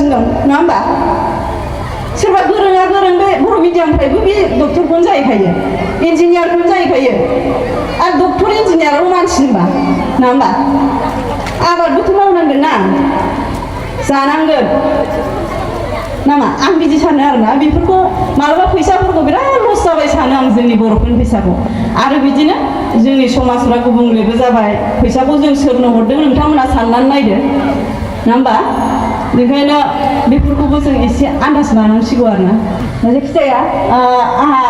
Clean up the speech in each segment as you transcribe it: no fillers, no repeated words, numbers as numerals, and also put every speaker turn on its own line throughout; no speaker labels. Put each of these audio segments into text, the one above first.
जागासिनो दं नङा होमबा सोरबा गोरोङा गोरों बे बर' मिडियामनिफ्रायबो बे डक्टरखौनो जाहैखायो इन्जिनियारखौनो जाहैखायो आरो डक्टर इन्जिनियाराबो मानसि होनबा नङा होमबा आबादबोथ' मावनांगोन ना जानांगोन नामा आं बिदि सानो आरोना बेफोरखौ मालाबा फैसाफोरखौ बिराद लस जाबाय सानो आं जोंनि बर'फोरनि फैसाखौ आरो बिदिनो जोंनि समाजफ्रा गुबुंलेबो जाबाय फैसाखौ जों सोरनो हरदों नोंथांमोना साननानै नायदो नङा होमबा बेखायनो बेफोरखौबो जों एसे आन्दाज लानांसिगौ आरोना जायखिजाया आंहा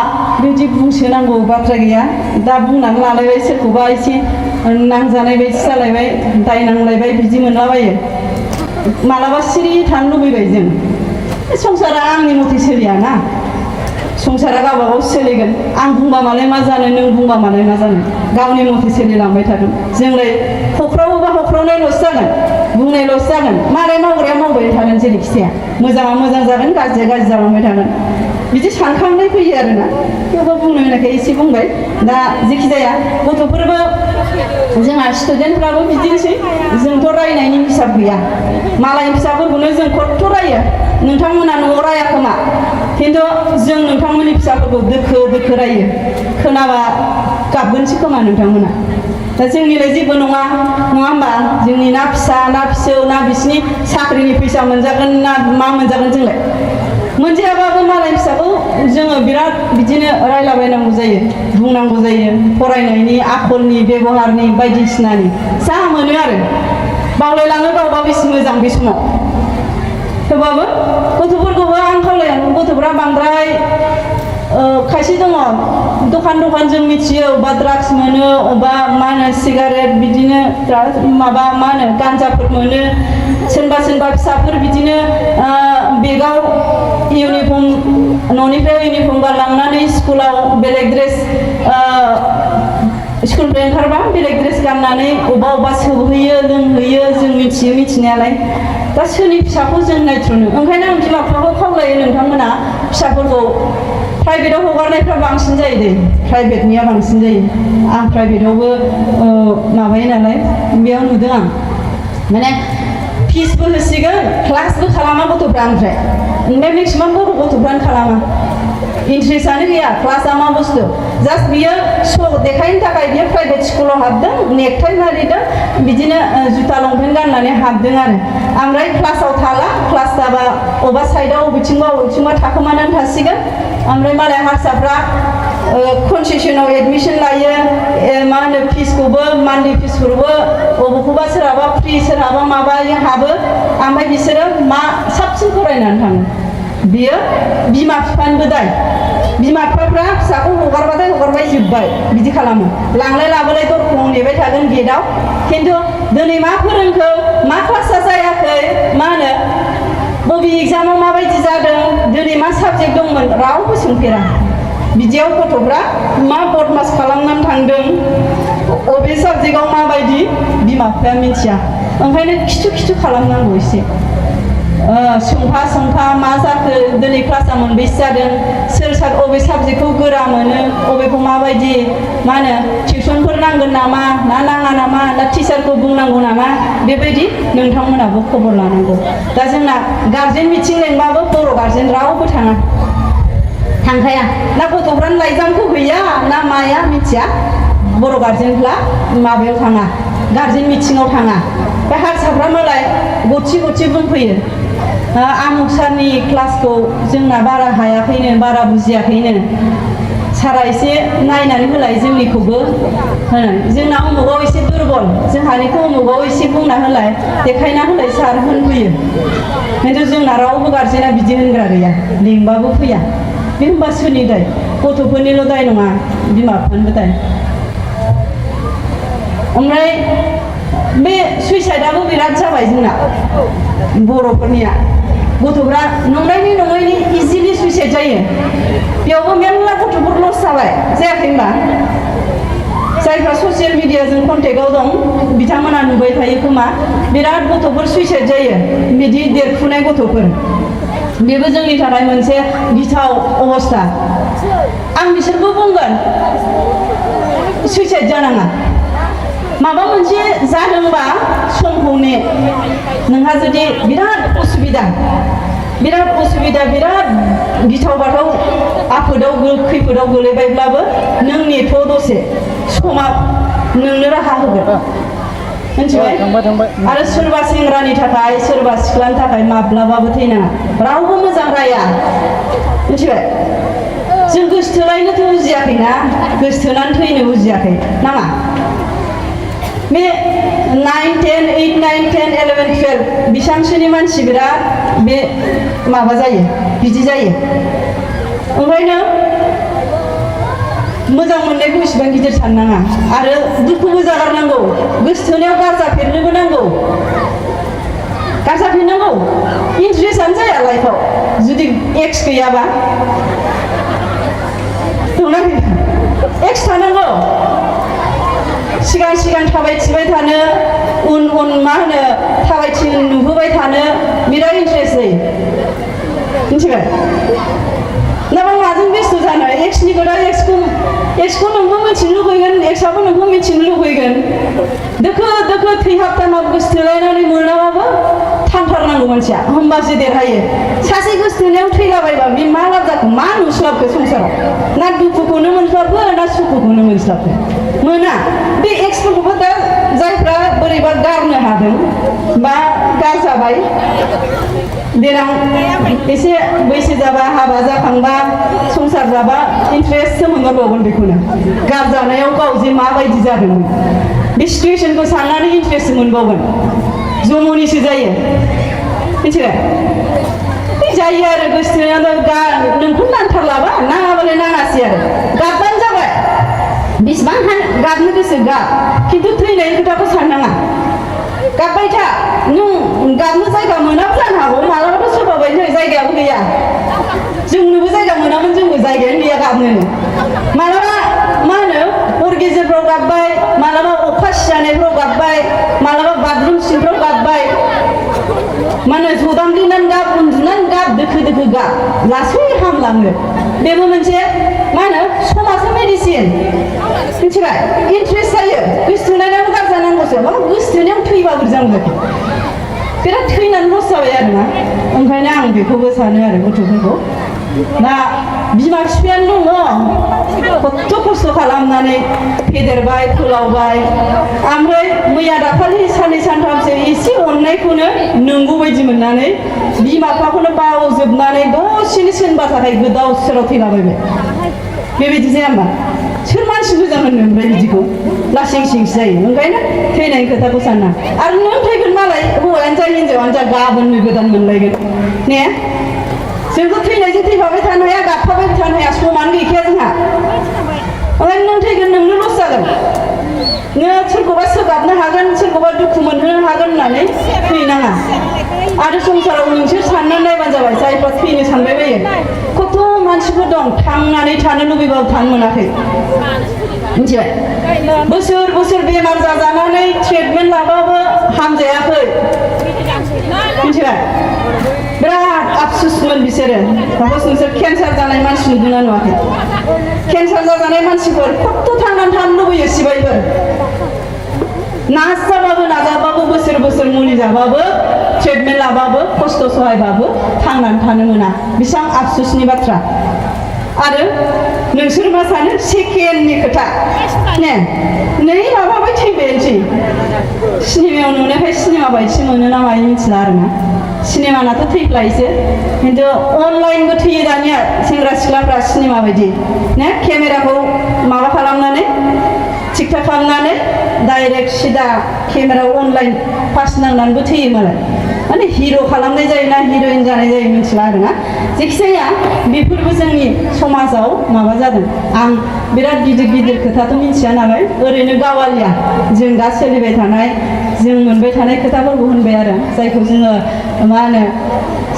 बिदि बुंसोनांगौ बाथ्रा गैया दा बुंनानै लालायबाय सोरखौबा एसे नांजानाय बायदि जालायबाय दाय नांलायबाय बिदि मोनलाबायो मालाबा सिरि थानो लुबैबाय जों संसारा आंनि मथे सोलियाना संसारा गावबागाव सोलिगोन आं बुंबा मालाय मा जानो नों बुंबा मालाय मा जानो गावनि मथे सोलिलांबाय थागोन जोंलाय हख्रावोबा हख्रावनायल'सो जागोन बुंनायल'सो जागोन मालाय मावग्राया मावबाय थागोन जेरैखि जाया मोजाङा मोजां जागोन गाज्रिया गाज्रि जालांबाय थागोन बिदि सानखांनाय फैयो आरोना थेवबो बुंनो होनायखाय एसे बुंबाय दा जेखि जाया गथ'फोरबो जोंहा स्टुडेन्टफ्राबो बिदिनोसै जोंथ' रायनायनि हिसाब गैया मालायनि फिसाफोरखौनो जों खथ' रायो नोंथांमोना न'आव राया खोमा खिन्थु जों नोंथांमोननि फिसाफोरखौ दोखो दोखो रायो खोनाबा गाबगोनसो खोमा नोंथांमोना दा जोंनिलाय जेबो नङा होमबा जोंनि ना फिसा ना फिसौ ना बिसिनि साख्रिनि फैसा मोनजागोन ना मा मोनजागोन जोंलाय मोनजायाबाबो मालाय फिसाखौ जोङो बिराद बिदिनो रायलाबायनांगौ जायो बुंनांगौ जायो फरायनायनि आखलनि बेबहारनि बायदिसिनानि जा मोनो आरो बावलायलाङो गावबा बेसे मोजां बे समाव थेवबाबो गथ'फोरखौबो आं खावलायानो गथ'फ्रा बांद्राय खायसे दङ दखान जों मिथियो अबा ड्राग्स मोनो अबा मा होनो सिगारेट बिदिनो माबा मा होनो गान्जाफोर मोनो सोरबा फिसाफोर बिदिनो बेगाव इउनिफर्म न'निफ्राय इउनिफर्म गारलांनानै स्कुलाव बेलेग ड्रेस स्कुलनिफ्राय ओंखारबा बेलेग ड्रेस गाननानै अबा सोबहैयो लोंहैयो जों मिथियो मिथिनायालाय दा सोरनि फिसाखौ जों नायथ्र'नो ओंखायनो आं बिमा बिफाखौ खावलायो नोंथांमोना फिसाफोरखौ प्राइभेटाव हगारनायफ्रा बांसिन जायो दे प्राइभेटनिया बांसिन जायो आं प्राइभेटावबो माबायो नालाय बेयाव नुदों आं माने फिसबो होसिगोन क्लासबो खालामा गथ'फ्रा ओमफ्राय मेक्सिमाम बर' गथ'फ्रानो खालामा इन्ट्रेस्टआनो गैया क्लासआ मा बुस्थु जास्ट बियो श' देखायनो थाखाय बियो प्राइभेट स्कुलाव हाबदों नेकटाइ मारिदों बिदिनो जुथा लंपेन्ट गाननानै हाबदों आरो ओमफ्राय क्लासाव थाला क्लास जाबा अबा साइडआव बबेथिंबा थाखोमानानै थासिगोन ओमफ्राय मालाय हारसाफ्रा कनसेसनाव एडमिसन लायो मा होनो फिसखौबो मान्थलि फिसखौबो बबेखौबा सोरहाबा फ्रि सोरहाबा माबायो हाबो ओमफ्राय बिसोरो मा साबसिन फरायनानै थाङो बियो बिमा बिफानिबो दाय बिमा बिफाफ्रा फिसाखौ हगारबाथाय हगारबाय जोब्बाय बिदि खालामो लांलाय लाबोलाय दरखंआव नेबाय थागोन गेटआव खिन्थु दिनै मा फोरोंखो मा क्लासआ जायाखै मा होनो बबे एग्जामाव माबायदि जादों दिनै मा साबजेक्ट दंमोन रावबो सोंफेरा बिदियाव गथ'फ्रा मा बदमास खालामनानै थांदों बबे साबजेक्टआव माबायदि बिमा बिफाया मिथिया ओंखायनो खिथु खालामनांगौ एसे सोंफा मा जाखो दिनै क्लासआ मोनबेसे जादों सोर बबे साबजेक्टखौ गोरा मोनो बबेखौ माबायदि मा होनो टिउसनफोर नांगोन नामा ना नाङा नामा ना टिचारखौ बुंनांगौ नामा बेबायदि नोंथांमोनाबो खबर लानांगौ दा जोंना गार्जेन मिटिं लेंबाबो बर' गार्जेन रावबो थांखाया ना गथ'फ्रानो लाइजामखौ गैया ना माया मिथिया बर' गार्जेनफ्रा माबायाव थाङा गार्जेन मिटिङाव थाङा बे हारसाफ्रा मालाय गथि बुंफैयो आमुक सारनि क्लासखौ जोंना बारा हायाखैनो बारा बुजियाखैनो सारा एसे नायनानै होलाय जोंनिखौबो होनो जोंना उमुगाव एसे दुरबल जोंहानिखौ उमुगाव एसे बुंना होलाय देखायना होलाय सार होनफैयो खिन्थु जोंना रावबो गार्जेना बिदि होनग्रा गैया लिंबाबो फैया बे होनबा सोरनि दाय गथ'फोरनिल' दाय नङा बिमा बिफानिबो दाय ओमफ्राय बे सुइसाइडआबो बिराद जाबाय जोंना बर'फोरनिया गथ'फ्रा नङैनि इजिलि सुइसाइड जायो बेयावबो मेरला गथ'फोर लस जाबाय जायाखै होनबा जायफ्रा ससियेल मिडियाजों कन्टेक्टआव दं बिथांमोना नुबाय थायो खोमा बिराद गथ'फोर सुइसाइड जायो बिदि देरफुनाय गथ'फोर बेबो जोंनि थाखाय मोनसे गिथाव अबस्था आं बिसोरखौ बुंगोन सुइसाइड जानाङा माबा मोनसे जादोंबा समखौ ने नोंहा जुदि बिराद उसुबिदा बिराद गिथाव बाथाव आफोदाव खैफोदाव गोलैबायब्लाबो नों नेथ' दसे समा नोंनो राहा होगोन मिथिबाय आरो सोरबा सेंग्रानि थाखाय सोरबा सिख्लानि थाखाय माब्लाबाबो थैनाङा रावबो मोजां राया मिथिबाय जों गोसथोलायनोथ' बुजियाखैना गोसथोनानै थैनो बुजियाखै नामा बे 9, 10, 8, 9, 10, 11, 12 बेसांसोनि मानसि बिराद बे माबा जायो बिदि जायो ओंखायनो मोजां मोननायखौ इसेबां गिदिर साननाङा आरो दुखुबो जागारनांगौ गोसथोनायाव गारजाफेरनोबो नांगौ गारजाफेरनांगौ इन्ट्रेस्टआनो जाया लाइफआव जुदि एक्स गैयाबा दंना गैया एक्स थानांगौ सिगां थाबायथिबाय थानो उन मा होनो थाबायथि नुहोबाय थानो बिराद इन्ट्रेस्ट जायो मिथिबाय नाबा माजों बेस्थ' जानो एक्सनि खोथा एक्सखौ नोंबो मिथिनो लुगैगोन एक्सआबो नोंखौ मिथिनो लुगैगोन दोखो थैहाबथानाव गोसथोलायनानै मोनाबाबो थांथारनांगौ मानसिया होमबासो देरहायो सासे गोसथोनायाव थैलाबायबा बे मा लाब जाखो मा नुस्लाबखो संसाराव ना दुखुखौनो मोनस्लाबखो ना सुखुखौनो मोनस्लाबखो मोना बे एक्सफोरखौबो दा जायफ्रा बोरैबा गारनो हादों बा गारजाबाय देनां एसे बैसो जाबा हाबा जाखांबा संसार जाबा इन्ट्रेस्टसो मोनगारबावगोन बेखौनो गारजानायाव गाव जे माबायदि जादोंमोन बे सिटुएसनखौ साननानै इन्ट्रेस्ट मोनबावगोन जमनिसो जायो मिथिबाय जायो आरो गोसथोनायाव नोंखौ नांथारलाबा नाङाबालाय नाङासै आरो गाबबानो जाबाय बेसेबां गाबनो गोसो गाब खिन्थु थैनायनि खोथाखौ साननाङा गाबबाय था नों गाबनो जायगा मोनाबो जानो हागौ मालाबाथ' सोरबा बायदि जायगायाबो गैया जोंनोबो जायगा मोनामोन जोंबो जायगायानो गैया गाबनोनो मालाबा मा होनो हर गेजेरफ्राव गाबबाय मालाबा अखा सिजानायफ्राव गाबबाय मालाबा बाथरुम सिंफ्राव गाबबाय मा होनो जदामब्लिनानै गाब उन्दुनानै गाब दोखो गाब लासै हामलाङो बेबो मोनसे मा होनो समाजो मेडिसिन मिथिबाय इन्ट्रेस्ट जायो गोसथोनायावनो गारजानांगौसो माबा गोसथोनायाव थैबाबो जानांगौ बिराद थैनानै लस जाबाय आरोना ओंखायनो आं बेखौबो सानो आरो गथ'फोरखौ दा बिमा बिफायानो दङ खस्थ' खस्थ' खालामनानै फेदेरबाय फोलावबाय ओमफ्राय मैया दाखालि साननै सानथामसो एसे अननायखौनो नंगौ बायदि मोननानै बिमा बिफाखौनो बावजोबनानै दसेनो सोरनिबा थाखाय गोदाव सोराव थैलाबायबाय बेबायदि जाया होमबा सोर मानसि मोजां होनो ओमफ्राय बिदिखौ लासिं सिंसो जायो ओंखायनो थैनायनि खोथाखौ साना आरो नों थैगोन मालाय हौवायानो जा हिन्जावानो जा गाबोननो गोदान मोनलायगोन ने जोंथ' थैनायजों थैफाबाय थानो हाया गाबफाबाय थानो हाया समानो गैखाया जोंहा ओमफ्राय नों थैगोन नोंनो लस जागोन नों सोरखौबा सोगाबनो हागोन सोरखौबा दुखु मोनहोनो हागोन होननानै थैनाङा आरो संसाराव नोंसोर साननानै नायबानो जाबाय जायफ्रा थैनो सानबाय बायो खथ' मानसिफोर दं थांनानै थानो लुबैबाबो थानो मोनाखै मिथिबाय बोसोर बेमार जाजानानै ट्रिटमेन्ट लाबाबो हामजायाखै मिथिबाय बिराद आफसुसमोन बिसोरो सापस नोंसोर केन्सार जानाय मानसि नुदोंना नुवाखै केन्सार जाजानाय मानसिफोर खथ' थांनानै थानो लुबैयो सिबायफोर नाजाबाबो बोसोर मुलि जाबाबो ट्रिटमेन्ट लाबाबो खस्थ' सहायबाबो थांनानै थानो मोना बेसेबां आफसुसनि बाथ्रा आरो नोंसोर मा सानो सेकेन्डनि खोथा ने नै माबाबाय थैबायानोसै सिनेमायाव नुनायखाय सिनेमा बायदिसो मोनो ना मायो मिथिला आरोना सिनेमानाथ' थैफ्लायोसो खिन्थु अनलाइनबो थैयो दानिया सेंग्रा सिख्लाफ्रा सिनेमा बायदि ने केमेराखौ माबा खालामनानै थिक-थाक खालामनानै डाइरेक्ट सिदा केमेरायाव अनलाइन पास नांनानैबो थैयो मालाय माने हिर' खालामनाय जायोना हिर'इन जानाय जायो मिथिला आरोना जायखिजाया बेफोरबो जोंनि समाजाव माबा जादों आं बिराद गिदिर खोथाथ' मिथिया नालाय ओरैनो गावालिया जों दा सोलिबाय थानाय जों मोनबाय थानाय खोथाफोरखौ होनबाय आरो जायखौ जोङो मा होनो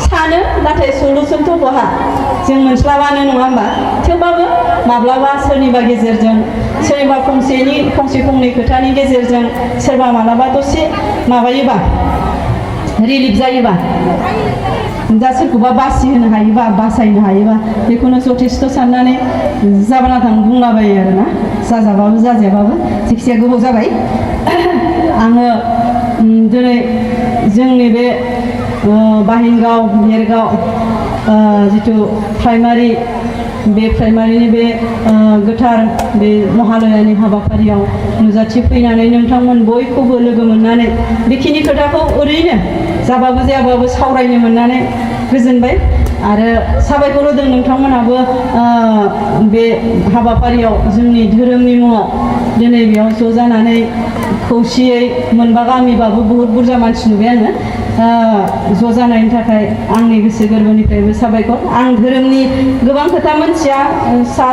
सानो नाथाय सलुसनथ' बहा जों मोनस्लाबानो नङा होमबा थेवबाबो माब्लाबा सोरनिबा गेजेरजों सोरनिबा फंसे फंनै खोथानि गेजेरजों सोरबा मालाबा दसे माबायोबा रिलिफ जायोबा दा सोरखौबा बासिहोनो हायोबा बासायनो हायोबा बेखौनो जथेस्थ' साननानै जाबाना थां बुंलाबायो आरोना जाजाबाबो जाजायाबाबो जायखिजाया गोबाव जाबाय आङो दिनै जोंनि बे बाहिनगाव मेरगाव जिथु प्राइमारि बे प्राइमारिनि बे गोथार बे महालयानि हाबाफारियाव नुजाथि फैनानै नोंथांमोन बयखौबो लोगो मोननानै बेखिनि खोथाखौ ओरैनो जाबाबो जायाबाबो सावरायनो मोननानै गोजोनबाय आरो साबायखर होदों नोंथांमोनाबो बे हाबाफारियाव जोंनि धोरोमनि मुङाव दिनै बेयाव ज' जानानै खौसेयै मोनबा गामिबाबो बहुद बुरजा मानसि नुबाय आङो ज' जानायनि थाखाय आंनि गोसो गोरबोनिफ्रायबो साबायखर आं धोरोमनि गोबां खोथा मोनथिया